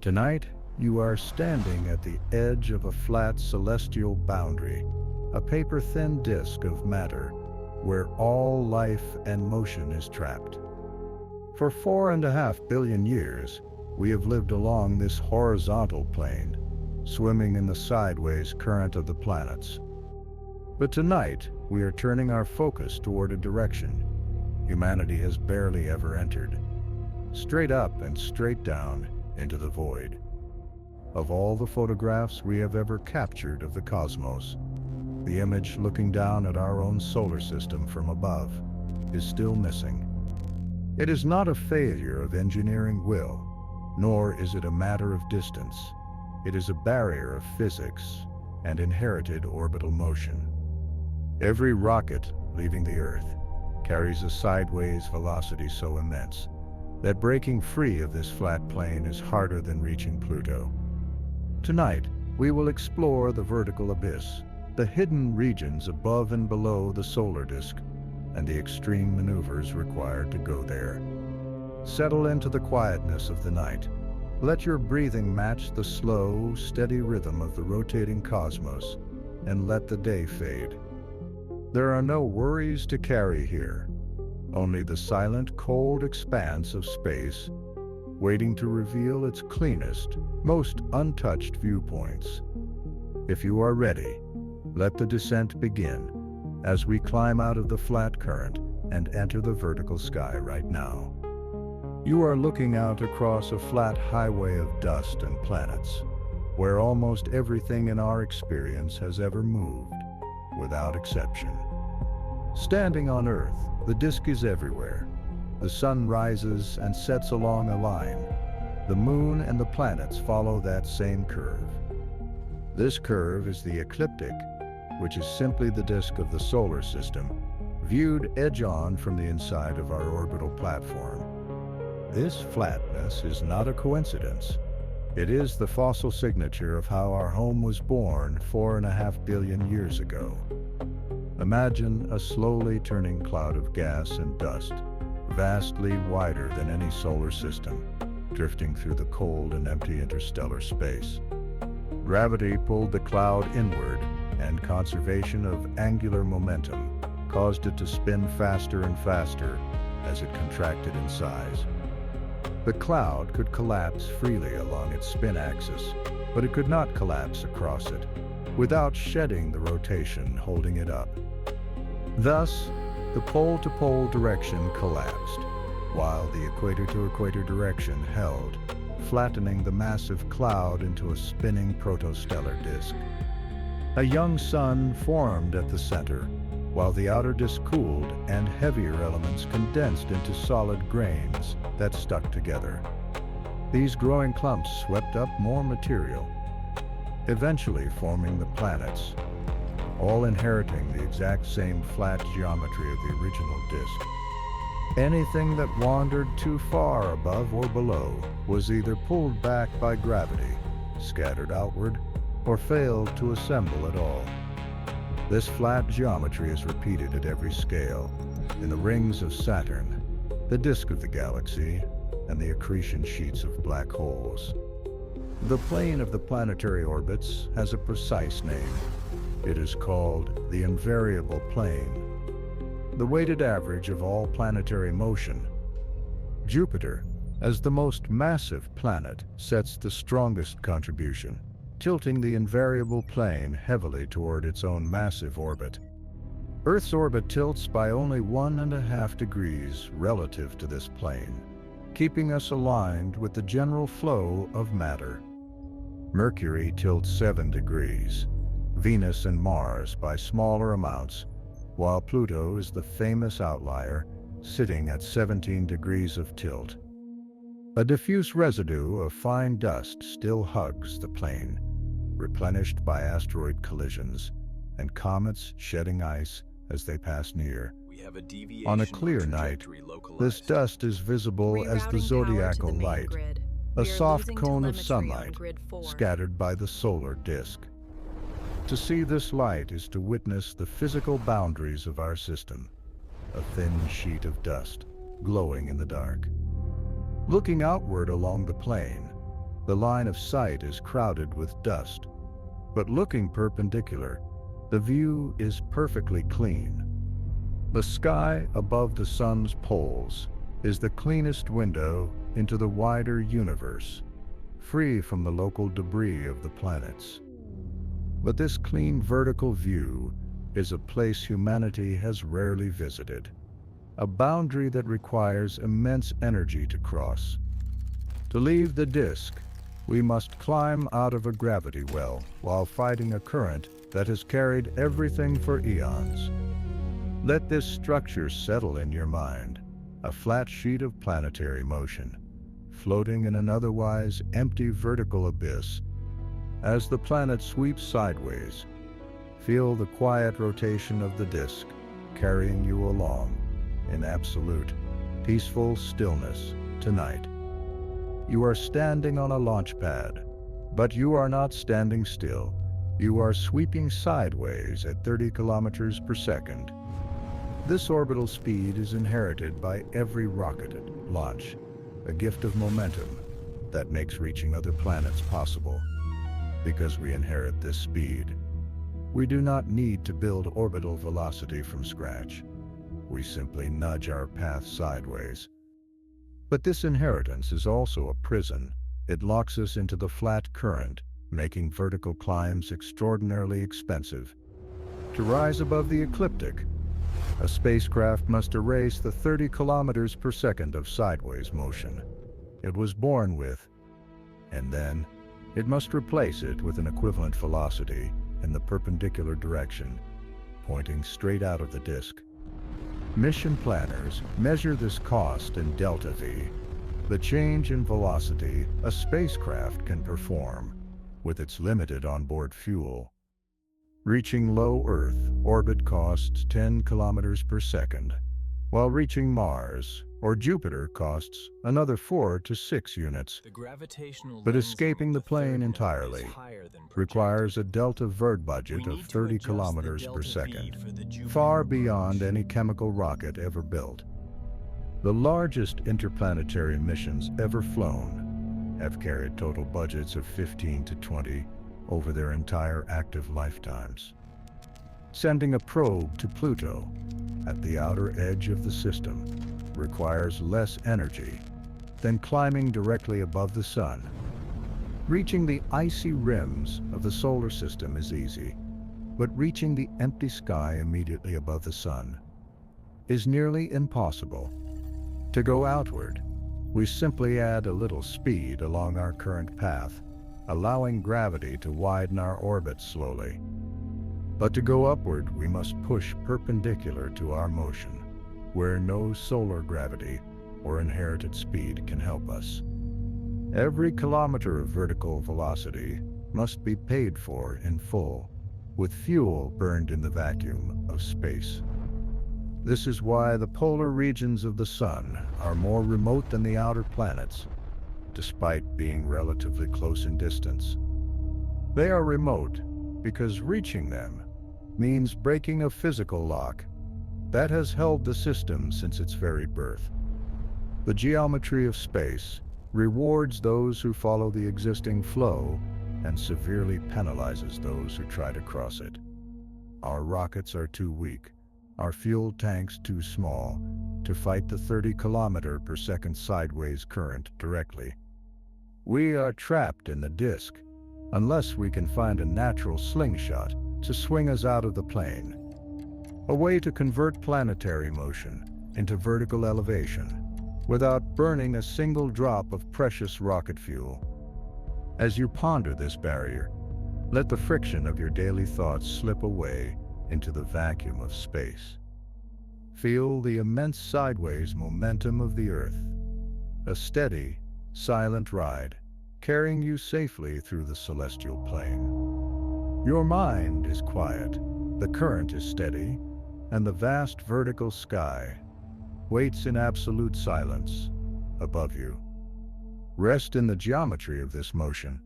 Tonight, you are standing at the edge of a flat celestial boundary, a paper-thin disk of matter, where all life and motion is trapped. For 4.5 billion years, we have lived along this horizontal plane, swimming in the sideways current of the planets. But tonight, we are turning our focus toward a direction humanity has barely ever entered, straight up and straight down into the void. Of all the photographs we have ever captured of the cosmos, the image looking down at our own solar system from above is still missing. It is not a failure of engineering will, nor is it a matter of distance. It is a barrier of physics and inherited orbital motion. Every rocket leaving the Earth carries a sideways velocity so immense that breaking free of this flat plane is harder than reaching Pluto. Tonight, we will explore the vertical abyss, the hidden regions above and below the solar disk, and the extreme maneuvers required to go there. Settle into the quietness of the night. Let your breathing match the slow, steady rhythm of the rotating cosmos, and let the day fade. There are no worries to carry here, only the silent, cold expanse of space, waiting to reveal its cleanest, most untouched viewpoints. If you are ready, let the descent begin as we climb out of the flat current and enter the vertical sky right now. You are looking out across a flat highway of dust and planets, where almost everything in our experience has ever moved, without exception. Standing on Earth, the disk is everywhere. The sun rises and sets along a line. The moon and the planets follow that same curve. This curve is the ecliptic, which is simply the disk of the solar system, viewed edge-on from the inside of our orbital platform. This flatness is not a coincidence. It is the fossil signature of how our home was born 4.5 billion years ago. Imagine a slowly turning cloud of gas and dust, vastly wider than any solar system, drifting through the cold and empty interstellar space. Gravity pulled the cloud inward, and conservation of angular momentum caused it to spin faster and faster as it contracted in size. The cloud could collapse freely along its spin axis, but it could not collapse across it, without shedding the rotation holding it up. Thus, the pole-to-pole direction collapsed, while the equator-to-equator direction held, flattening the massive cloud into a spinning protostellar disk. A young sun formed at the center, while the outer disk cooled and heavier elements condensed into solid grains that stuck together. These growing clumps swept up more material, eventually forming the planets, all inheriting the exact same flat geometry of the original disk. Anything that wandered too far above or below was either pulled back by gravity, scattered outward, or failed to assemble at all. This flat geometry is repeated at every scale, in the rings of Saturn, the disk of the galaxy, and the accretion sheets of black holes. The plane of the planetary orbits has a precise name. It is called the invariable plane, the weighted average of all planetary motion. Jupiter, as the most massive planet, sets the strongest contribution, tilting the invariable plane heavily toward its own massive orbit. Earth's orbit tilts by only 1.5 degrees relative to this plane, keeping us aligned with the general flow of matter. Mercury tilts 7 degrees, Venus and Mars by smaller amounts, while Pluto is the famous outlier, sitting at 17 degrees of tilt. A diffuse residue of fine dust still hugs the plane, replenished by asteroid collisions and comets shedding ice as they pass near. On a clear night, this dust is visible as the zodiacal light, a soft cone of sunlight scattered by the solar disk. To see this light is to witness the physical boundaries of our system, a thin sheet of dust glowing in the dark. Looking outward along the plane, The line of sight is crowded with dust, but looking perpendicular, the view is perfectly clean. The sky above the sun's poles is the cleanest window into the wider universe, free from the local debris of the planets. But this clean vertical view is a place humanity has rarely visited, a boundary that requires immense energy to cross. To leave the disk, we must climb out of a gravity well while fighting a current that has carried everything for eons. Let this structure settle in your mind, a flat sheet of planetary motion, floating in an otherwise empty vertical abyss. As the planet sweeps sideways, feel the quiet rotation of the disk carrying you along in absolute, peaceful stillness tonight. You are standing on a launch pad, but you are not standing still. You are sweeping sideways at 30 kilometers per second. This orbital speed is inherited by every rocket at launch, a gift of momentum that makes reaching other planets possible. Because we inherit this speed, we do not need to build orbital velocity from scratch. We simply nudge our path sideways. But this inheritance is also a prison. It locks us into the flat current, making vertical climbs extraordinarily expensive. To rise above the ecliptic, a spacecraft must erase the 30 kilometers per second of sideways motion it was born with, and then it must replace it with an equivalent velocity in the perpendicular direction, pointing straight out of the disk. Mission planners measure this cost in delta V, the change in velocity a spacecraft can perform with its limited onboard fuel. Reaching low Earth orbit costs 10 kilometers per second, while reaching Mars or Jupiter costs another 4 to 6 units. But escaping the plane entirely requires a delta vert budget of 30 kilometers per second, far beyond any chemical rocket ever built. The largest interplanetary missions ever flown have carried total budgets of 15 to 20 over their entire active lifetimes. Sending a probe to Pluto, at the outer edge of the system, requires less energy than climbing directly above the sun. Reaching the icy rims of the solar system is easy, but reaching the empty sky immediately above the sun is nearly impossible. To go outward, we simply add a little speed along our current path, allowing gravity to widen our orbit slowly. But to go upward, we must push perpendicular to our motion, where no solar gravity or inherited speed can help us. Every kilometer of vertical velocity must be paid for in full, with fuel burned in the vacuum of space. This is why the polar regions of the sun are more remote than the outer planets, despite being relatively close in distance. They are remote because reaching them means breaking a physical lock that has held the system since its very birth. The geometry of space rewards those who follow the existing flow and severely penalizes those who try to cross it. Our rockets are too weak, our fuel tanks too small to fight the 30 kilometer per second sideways current directly. We are trapped in the disk unless we can find a natural slingshot to swing us out of the plane. A way to convert planetary motion into vertical elevation without burning a single drop of precious rocket fuel. As you ponder this barrier, let the friction of your daily thoughts slip away into the vacuum of space. Feel the immense sideways momentum of the Earth, a steady, silent ride carrying you safely through the celestial plane. Your mind is quiet, the current is steady, and the vast vertical sky waits in absolute silence above you. Rest in the geometry of this motion,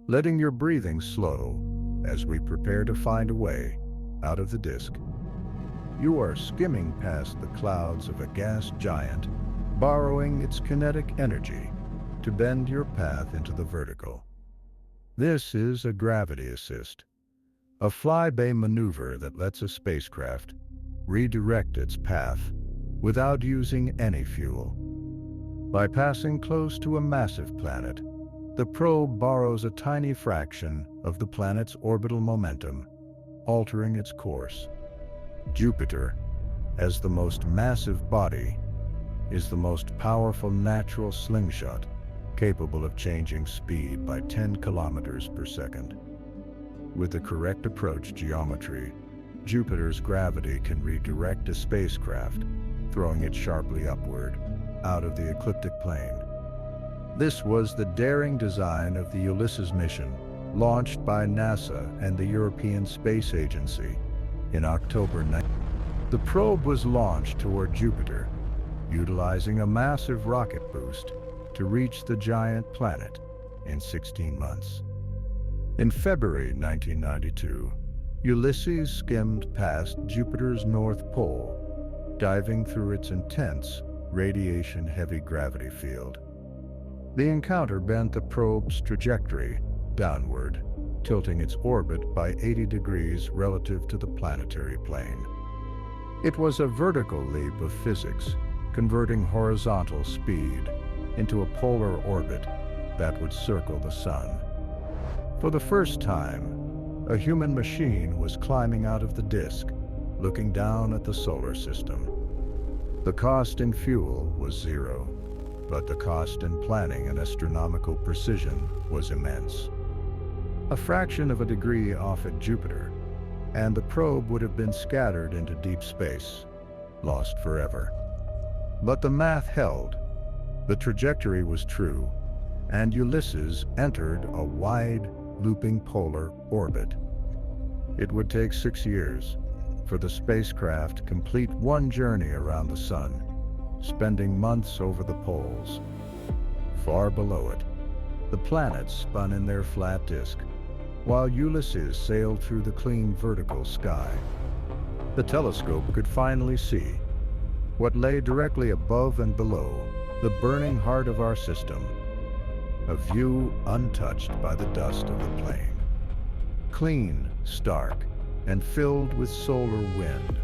letting your breathing slow as we prepare to find a way out of the disk. You are skimming past the clouds of a gas giant, borrowing its kinetic energy to to bend your path into the vertical. This is a gravity assist, a flyby maneuver that lets a spacecraft redirect its path without using any fuel. By passing close to a massive planet, the probe borrows a tiny fraction of the planet's orbital momentum, altering its course. Jupiter, as the most massive body, is the most powerful natural slingshot, capable of changing speed by 10 kilometers per second. With the correct approach geometry, Jupiter's gravity can redirect a spacecraft, throwing it sharply upward, out of the ecliptic plane. This was the daring design of the Ulysses mission, launched by NASA and the European Space Agency in October 9. The probe was launched toward Jupiter, utilizing a massive rocket boost to reach the giant planet in 16 months. In February 1992, Ulysses skimmed past Jupiter's North Pole, diving through its intense, radiation-heavy gravity field. The encounter bent the probe's trajectory downward, tilting its orbit by 80 degrees relative to the planetary plane. It was a vertical leap of physics, converting horizontal speed into a polar orbit that would circle the sun. For the first time, a human machine was climbing out of the disk, looking down at the solar system. The cost in fuel was zero, but the cost in planning and astronomical precision was immense. A fraction of a degree off at Jupiter, and the probe would have been scattered into deep space, lost forever. But the math held. The trajectory was true, and Ulysses entered a wide, looping polar orbit. It would take 6 years for the spacecraft to complete one journey around the sun, spending months over the poles. Far below it, the planets spun in their flat disk, while Ulysses sailed through the clean vertical sky. The telescope could finally see what lay directly above and below the burning heart of our system, a view untouched by the dust of the plane. Clean, stark, and filled with solar wind.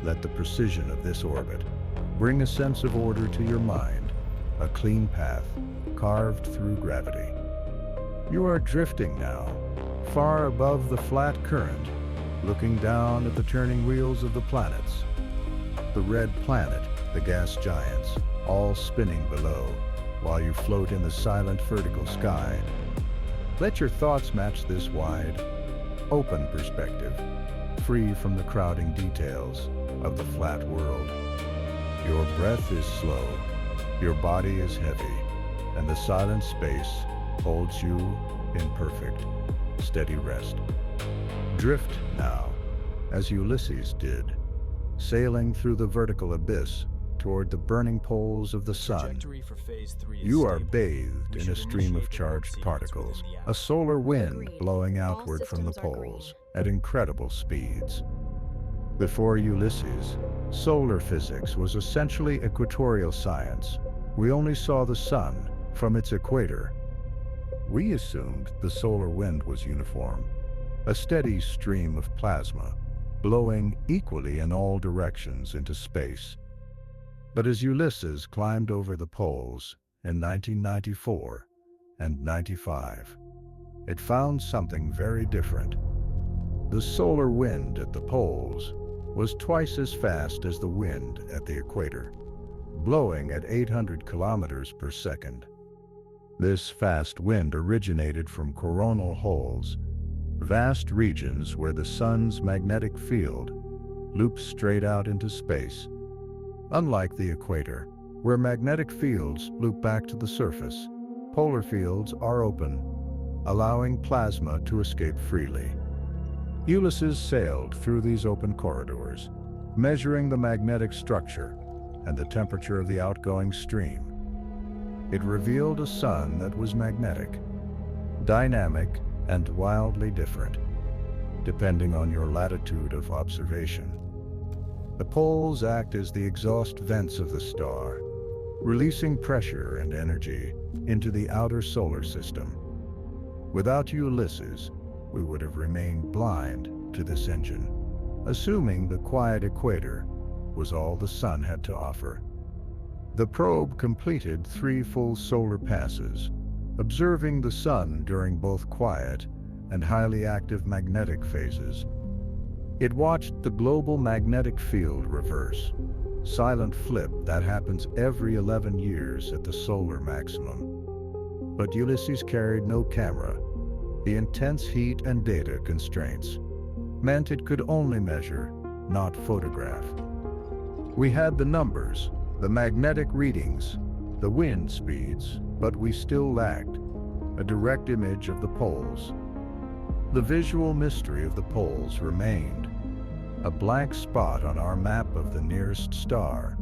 Let the precision of this orbit bring a sense of order to your mind, a clean path carved through gravity. You are drifting now, far above the flat current, looking down at the turning wheels of the planets. The red planet, the gas giants, all spinning below, while you float in the silent vertical sky. Let your thoughts match this wide, open perspective, free from the crowding details of the flat world. Your breath is slow, your body is heavy, and the silent space holds you in perfect, steady rest. Drift now, as Ulysses did, sailing through the vertical abyss toward the burning poles of the sun. You are bathed in a stream of charged particles, a solar wind blowing outward from the poles at incredible speeds. Before Ulysses, solar physics was essentially equatorial science. We only saw the sun from its equator. We assumed the solar wind was uniform, a steady stream of plasma, blowing equally in all directions into space. But as Ulysses climbed over the poles in 1994 and 95, it found something very different. The solar wind at the poles was twice as fast as the wind at the equator, blowing at 800 kilometers per second. This fast wind originated from coronal holes, vast regions where the sun's magnetic field loops straight out into space. Unlike the equator, where magnetic fields loop back to the surface, polar fields are open, allowing plasma to escape freely. Ulysses sailed through these open corridors, measuring the magnetic structure and the temperature of the outgoing stream. It revealed a sun that was magnetic, dynamic, and wildly different, depending on your latitude of observation. The poles act as the exhaust vents of the star, releasing pressure and energy into the outer solar system. Without Ulysses, we would have remained blind to this engine, assuming the quiet equator was all the sun had to offer. The probe completed 3 full solar passes, observing the sun during both quiet and highly active magnetic phases. It watched the global magnetic field reverse, silent flip that happens every 11 years at the solar maximum. But Ulysses carried no camera. The intense heat and data constraints meant it could only measure, not photograph. We had the numbers, the magnetic readings, the wind speeds, but we still lacked a direct image of the poles. The visual mystery of the poles remained, a blank spot on our map of the nearest star,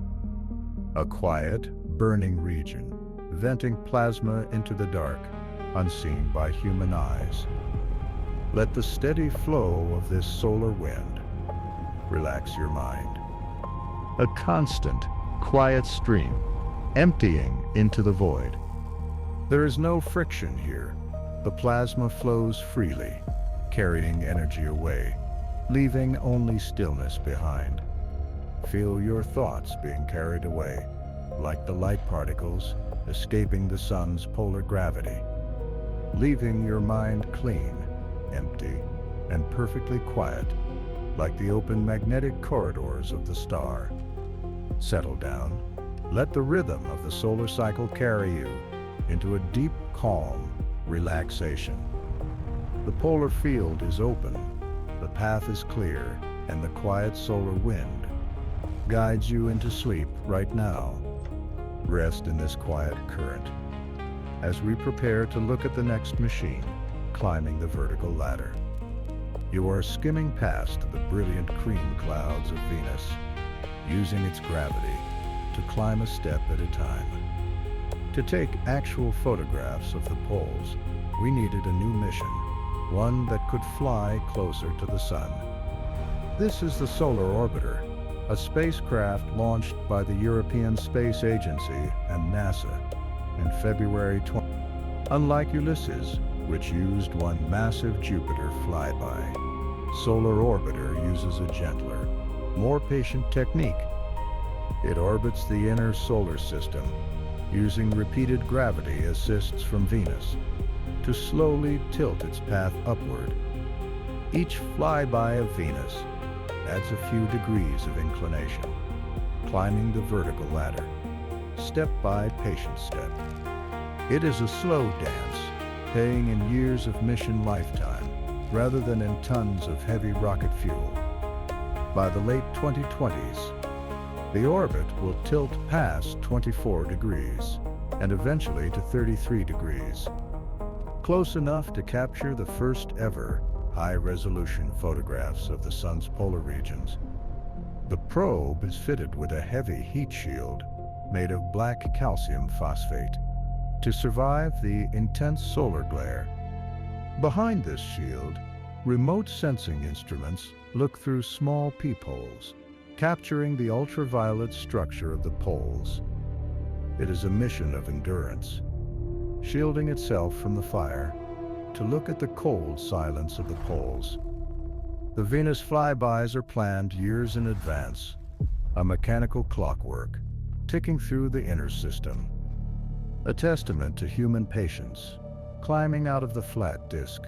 a quiet, burning region, venting plasma into the dark, unseen by human eyes. Let the steady flow of this solar wind relax your mind. A constant, quiet stream, emptying into the void. There is no friction here. The plasma flows freely, carrying energy away, leaving only stillness behind. Feel your thoughts being carried away, like the light particles escaping the sun's polar gravity, leaving your mind clean, empty, and perfectly quiet, like the open magnetic corridors of the star. Settle down. Let the rhythm of the solar cycle carry you into a deep, calm relaxation. The polar field is open, the path is clear, and the quiet solar wind guides you into sleep right now. Rest in this quiet current as we prepare to look at the next machine, climbing the vertical ladder. You are skimming past the brilliant cream clouds of Venus, using its gravity to climb a step at a time. To take actual photographs of the poles, we needed a new mission, one that could fly closer to the sun. This is the Solar Orbiter, a spacecraft launched by the European Space Agency and NASA in February 20. Unlike Ulysses, which used one massive Jupiter flyby, Solar Orbiter uses a gentler, more patient technique. It orbits the inner solar system, using repeated gravity assists from Venus to slowly tilt its path upward. Each flyby of Venus adds a few degrees of inclination, climbing the vertical ladder, step by patient step. It is a slow dance, paying in years of mission lifetime, rather than in tons of heavy rocket fuel. By the late 2020s, the orbit will tilt past 24 degrees, and eventually to 33 degrees, close enough to capture the first ever high-resolution photographs of the sun's polar regions. The probe is fitted with a heavy heat shield made of black calcium phosphate to survive the intense solar glare. Behind this shield, remote sensing instruments look through small peepholes, capturing the ultraviolet structure of the poles. It is a mission of endurance, shielding itself from the fire to look at the cold silence of the poles. The Venus flybys are planned years in advance, a mechanical clockwork ticking through the inner system, a testament to human patience, climbing out of the flat disk,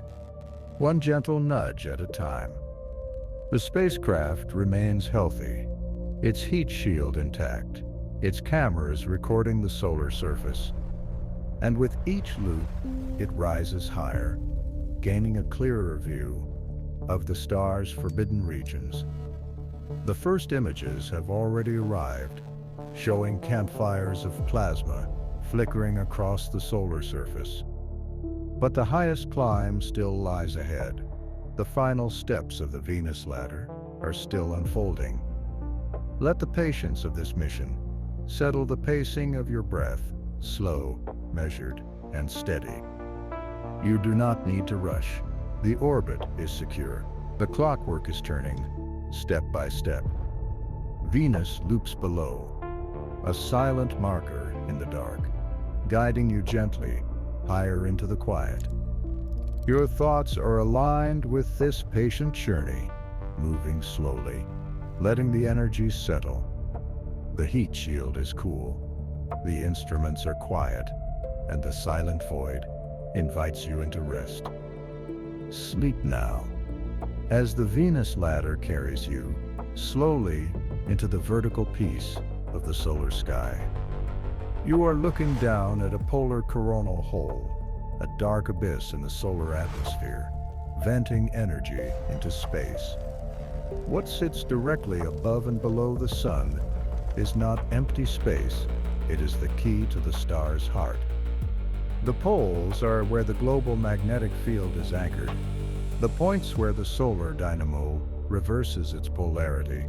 one gentle nudge at a time. The spacecraft remains healthy, its heat shield intact, its cameras recording the solar surface. And with each loop, it rises higher, gaining a clearer view of the star's forbidden regions. The first images have already arrived, showing campfires of plasma flickering across the solar surface. But the highest climb still lies ahead. The final steps of the Venus ladder are still unfolding. Let the patience of this mission settle the pacing of your breath, slow, measured, and steady. You do not need to rush. The orbit is secure. The clockwork is turning, step by step. Venus loops below, a silent marker in the dark, guiding you gently higher into the quiet. Your thoughts are aligned with this patient journey, moving slowly, letting the energy settle. The heat shield is cool, the instruments are quiet, and the silent void invites you into rest. Sleep now, as the Venus ladder carries you slowly into the vertical peace of the solar sky. You are looking down at a polar coronal hole, a dark abyss in the solar atmosphere, venting energy into space. What sits directly above and below the sun is not empty space, it is the key to the star's heart. The poles are where the global magnetic field is anchored, the points where the solar dynamo reverses its polarity.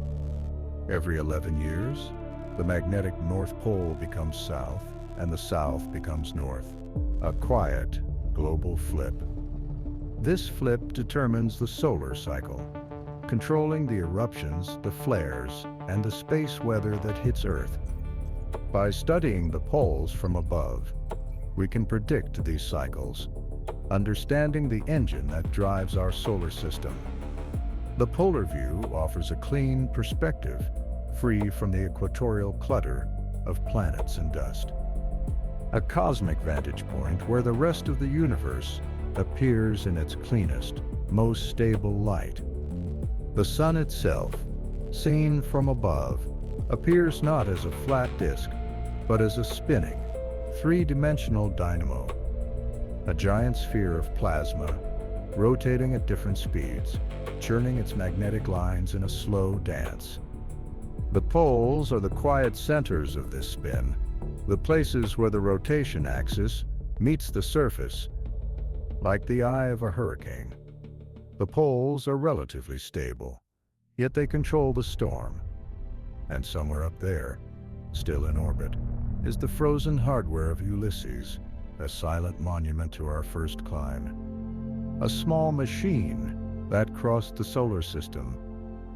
Every 11 years, the magnetic North Pole becomes south, and the south becomes north. A quiet, global flip. This flip determines the solar cycle, controlling the eruptions, the flares, and the space weather that hits Earth. By studying the poles from above, we can predict these cycles, understanding the engine that drives our solar system. The polar view offers a clean perspective, free from the equatorial clutter of planets and dust. A cosmic vantage point where the rest of the universe appears in its cleanest, most stable light. The sun itself, seen from above, appears not as a flat disk, but as a spinning, three-dimensional dynamo. A giant sphere of plasma, rotating at different speeds, churning its magnetic lines in a slow dance. The poles are the quiet centers of this spin, the places where the rotation axis meets the surface, like the eye of a hurricane. The poles are relatively stable, yet they control the storm. And somewhere up there, still in orbit, is the frozen hardware of Ulysses, a silent monument to our first climb. A small machine that crossed the solar system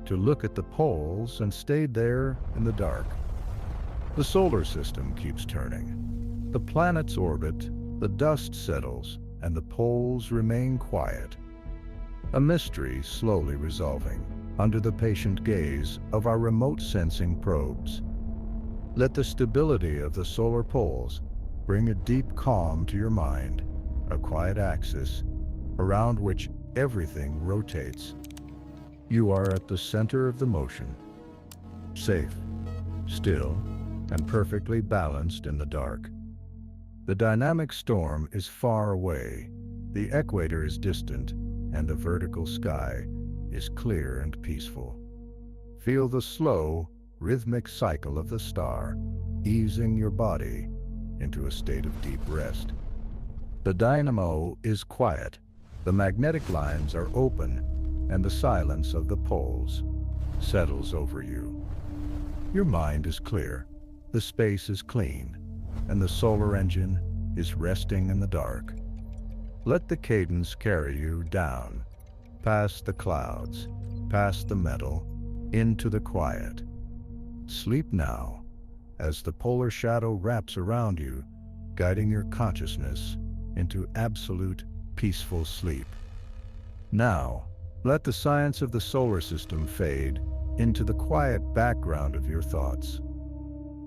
to look at the poles and stayed there in the dark. The solar system keeps turning. The planets orbit, the dust settles, and the poles remain quiet. A mystery slowly resolving under the patient gaze of our remote sensing probes. Let the stability of the solar poles bring a deep calm to your mind, a quiet axis around which everything rotates. You are at the center of the motion, safe, still, and perfectly balanced in the dark. The dynamic storm is far away, the equator is distant, and the vertical sky is clear and peaceful. Feel the slow, rhythmic cycle of the star, easing your body into a state of deep rest. The dynamo is quiet, the magnetic lines are open, and the silence of the poles settles over you. Your mind is clear, the space is clean, and the solar engine is resting in the dark. Let the cadence carry you down, past the clouds, past the metal, into the quiet. Sleep now, as the polar shadow wraps around you, guiding your consciousness into absolute peaceful sleep. Now, let the science of the solar system fade into the quiet background of your thoughts.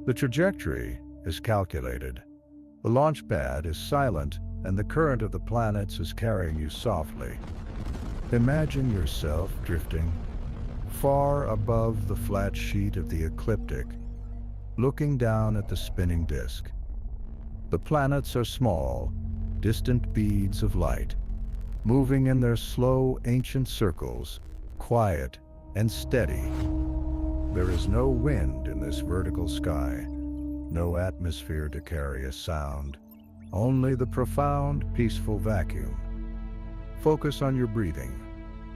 The trajectory is calculated. The launch pad is silent, and the current of the planets is carrying you softly. Imagine yourself drifting far above the flat sheet of the ecliptic, looking down at the spinning disk. The planets are small, distant beads of light, moving in their slow, ancient circles, quiet and steady. There is no wind in this vertical sky, no atmosphere to carry a sound, only the profound, peaceful vacuum. Focus on your breathing,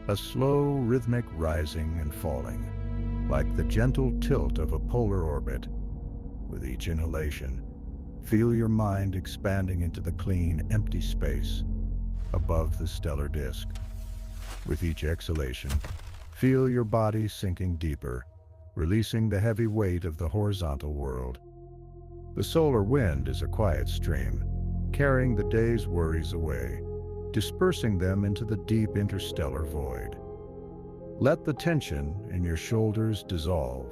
a slow, rhythmic rising and falling, like the gentle tilt of a polar orbit. With each inhalation, feel your mind expanding into the clean, empty space above the stellar disk. With each exhalation, feel your body sinking deeper, releasing the heavy weight of the horizontal world. The solar wind is a quiet stream, carrying the day's worries away, dispersing them into the deep interstellar void. Let the tension in your shoulders dissolve,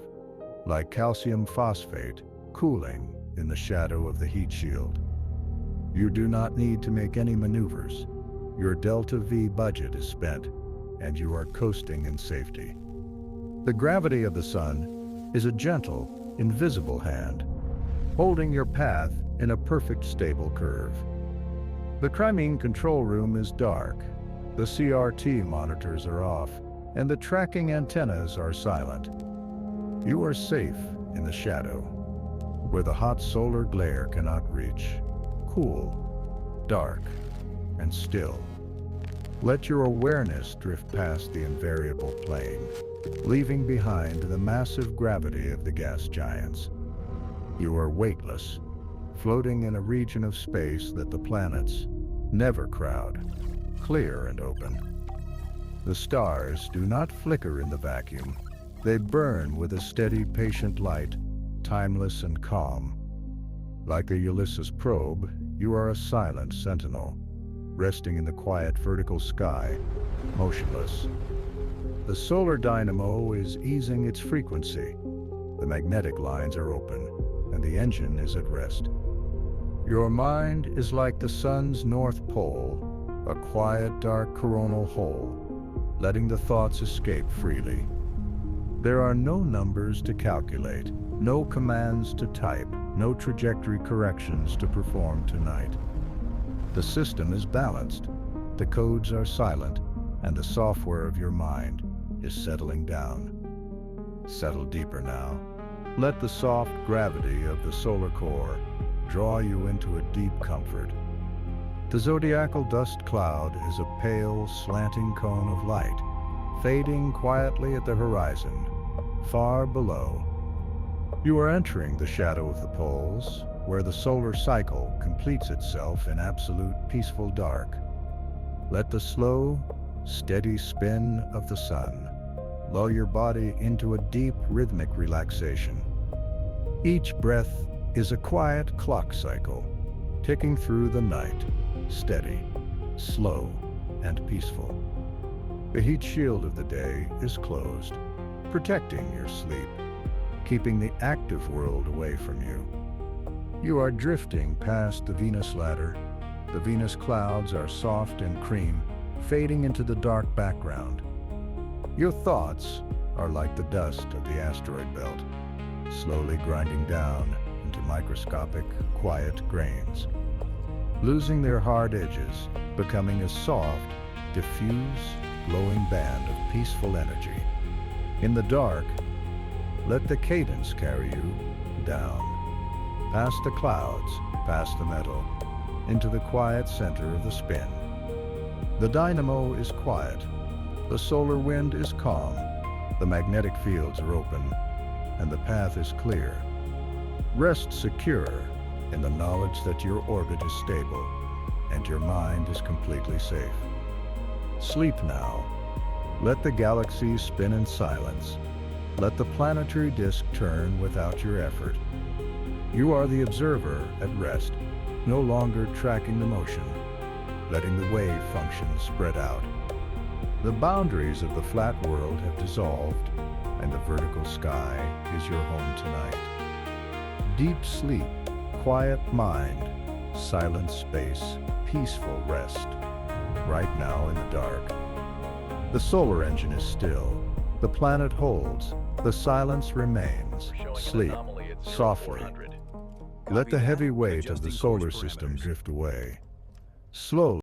like calcium phosphate cooling in the shadow of the heat shield. You do not need to make any maneuvers. Your Delta V budget is spent, and you are coasting in safety. The gravity of the sun is a gentle, invisible hand, holding your path in a perfect stable curve. The Crimean control room is dark, the CRT monitors are off, and the tracking antennas are silent. You are safe in the shadow, where the hot solar glare cannot reach. Cool, dark, and still. Let your awareness drift past the invariable plane, leaving behind the massive gravity of the gas giants. You are weightless, floating in a region of space that the planets never crowd, clear and open. The stars do not flicker in the vacuum. They burn with a steady, patient light, timeless and calm. Like a Ulysses probe, you are a silent sentinel, resting in the quiet vertical sky, motionless. The solar dynamo is easing its frequency. The magnetic lines are open, and the engine is at rest. Your mind is like the sun's north pole, a quiet, dark coronal hole, letting the thoughts escape freely. There are no numbers to calculate, no commands to type, no trajectory corrections to perform tonight. The system is balanced, the codes are silent, and the software of your mind is settling down. Settle deeper now. Let the soft gravity of the solar core draw you into a deep comfort. The zodiacal dust cloud is a pale, slanting cone of light, fading quietly at the horizon, far below. You are entering the shadow of the poles, where the solar cycle completes itself in absolute peaceful dark. Let the slow, steady spin of the sun lull your body into a deep rhythmic relaxation. Each breath is a quiet clock cycle, ticking through the night, steady, slow, and peaceful. The heat shield of the day is closed, protecting your sleep, keeping the active world away from you. You are drifting past the Venus ladder. The Venus clouds are soft and cream, fading into the dark background. Your thoughts are like the dust of the asteroid belt, slowly grinding down into microscopic, quiet grains, losing their hard edges, becoming a soft, diffuse, glowing band of peaceful energy. In the dark, let the cadence carry you down, past the clouds, past the metal, into the quiet center of the spin. The dynamo is quiet, the solar wind is calm, the magnetic fields are open, and the path is clear. Rest secure in the knowledge that your orbit is stable and your mind is completely safe. Sleep now. Let the galaxies spin in silence. Let the planetary disk turn without your effort. You are the observer at rest, no longer tracking the motion, letting the wave function spread out. The boundaries of the flat world have dissolved, and the vertical sky is your home tonight. Deep sleep, quiet mind, silent space, peaceful rest. Right now in the dark. The solar engine is still. The planet holds. The silence remains. Sleep softly. Let the heavy weight of the solar system drift away. Slowly.